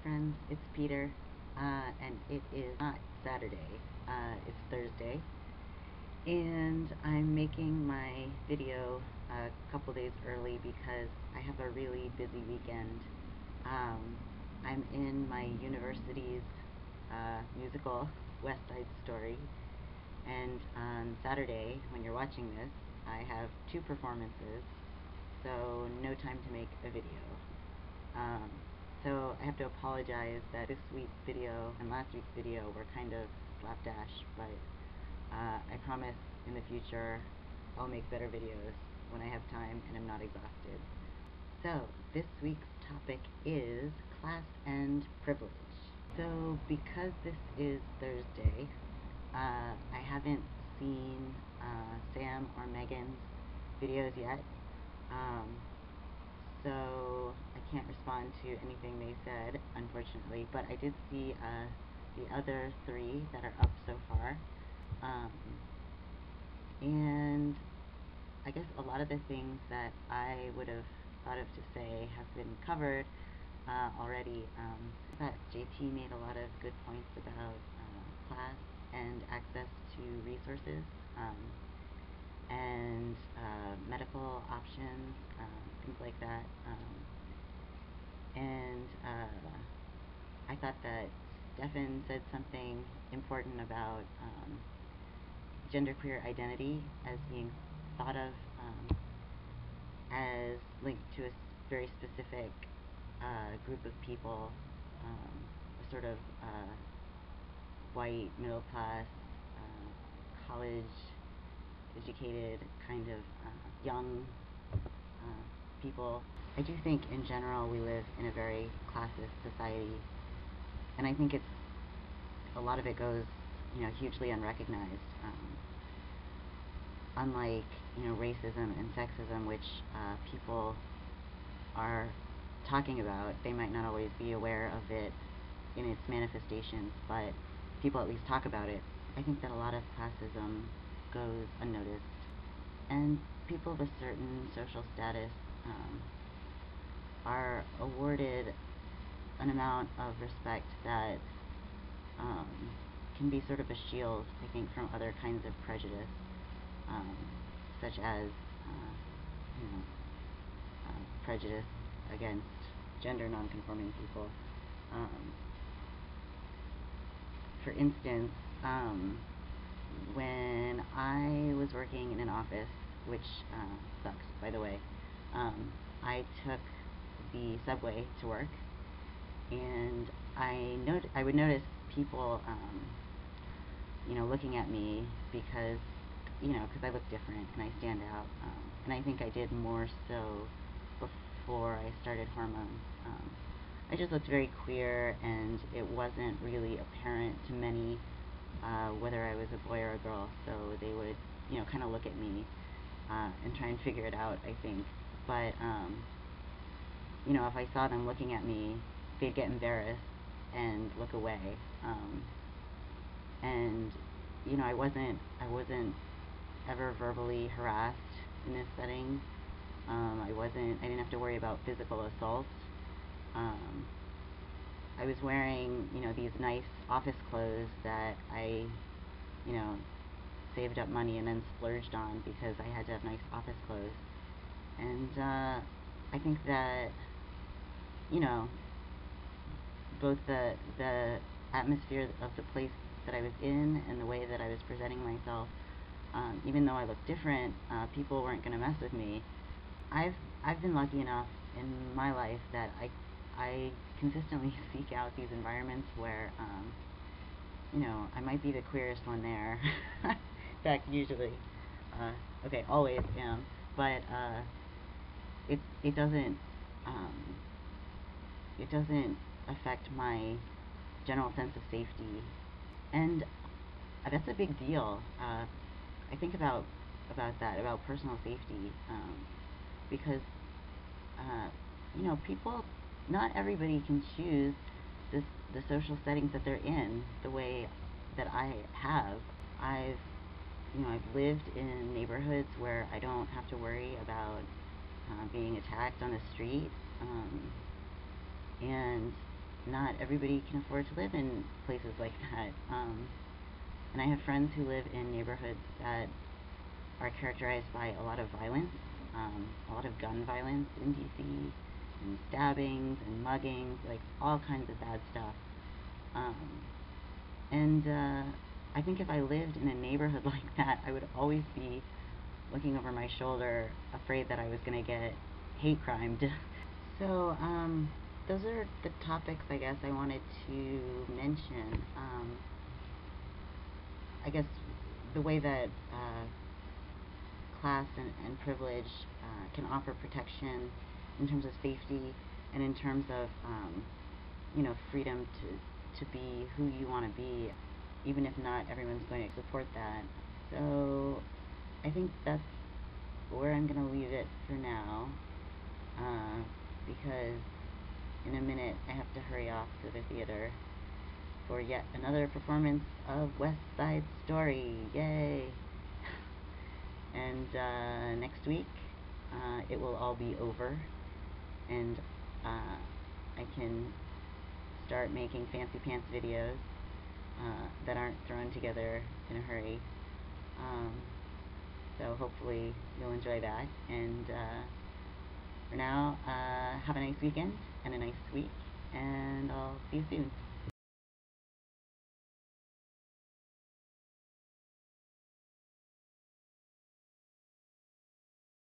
friends, it's Peter, and it is not Saturday, it's Thursday, and I'm making my video a couple days early because I have a really busy weekend. I'm in my university's musical, West Side Story, and on Saturday, when you're watching this, I have 2 performances, so no time to make a video. So I have to apologize that this week's video and last week's video were kind of slapdash, but I promise in the future I'll make better videos when I have time and I'm not exhausted. So this week's topic is class and privilege. So because this is Thursday, I haven't seen Sam or Megan's videos yet. So I can't respond to anything they said, unfortunately, but I did see the other 3 that are up so far. And I guess a lot of the things that I would have thought of to say have been covered already. But JT made a lot of good points about class and access to resources. And medical options, things like that. And I thought that Stefan said something important about genderqueer identity as being thought of as linked to a very specific group of people, a sort of white, middle class, college educated kind of young people. I do think in general we live in a very classist society, and I think a lot of it goes hugely unrecognized. Unlike racism and sexism, which people are talking about, they might not always be aware of it in its manifestations, but people at least talk about it. I think that a lot of classism goes unnoticed, and people of a certain social status are awarded an amount of respect that can be sort of a shield, I think, from other kinds of prejudice, such as prejudice against gender nonconforming people. For instance, when I was working in an office, which sucks, by the way, I took the subway to work, and I would notice people, looking at me because I look different and I stand out, and I think I did more so before I started hormones. I just looked very queer, and it wasn't really apparent to many whether I was a boy or a girl, so they would kind of look at me and try and figure it out, I think. But if I saw them looking at me, they'd get embarrassed and look away. And I wasn't ever verbally harassed in this setting. I didn't have to worry about physical assault. I was wearing these nice office clothes that I saved up money and then splurged on because I had to have nice office clothes. And I think that both the atmosphere of the place that I was in and the way that I was presenting myself, even though I looked different, people weren't going to mess with me. I've been lucky enough in my life that I consistently seek out these environments where I might be the queerest one there. In fact, usually, okay, always am, but it doesn't affect my general sense of safety, and that's a big deal. I think about that, about personal safety, because people, not everybody can choose the social settings that they're in the way that I have. I've lived in neighborhoods where I don't have to worry about being attacked on the street, and not everybody can afford to live in places like that. And I have friends who live in neighborhoods that are characterized by a lot of violence, a lot of gun violence in DC, and stabbings and muggings, like all kinds of bad stuff. Um, and I think if I lived in a neighborhood like that, I would always be looking over my shoulder, afraid that I was going to get hate crimed. So, those are the topics I guess I wanted to mention. I guess the way that class and privilege can offer protection in terms of safety and in terms of freedom to be who you want to be, even if not everyone's going to support that. So I think that's where I'm going to leave it for now, because in a minute I have to hurry off to the theater for yet another performance of West Side Story. Yay! And next week it will all be over, and I can start making fancy pants videos that aren't thrown together in a hurry. So hopefully you'll enjoy that, and for now, have a nice weekend and a nice week, and I'll see you soon.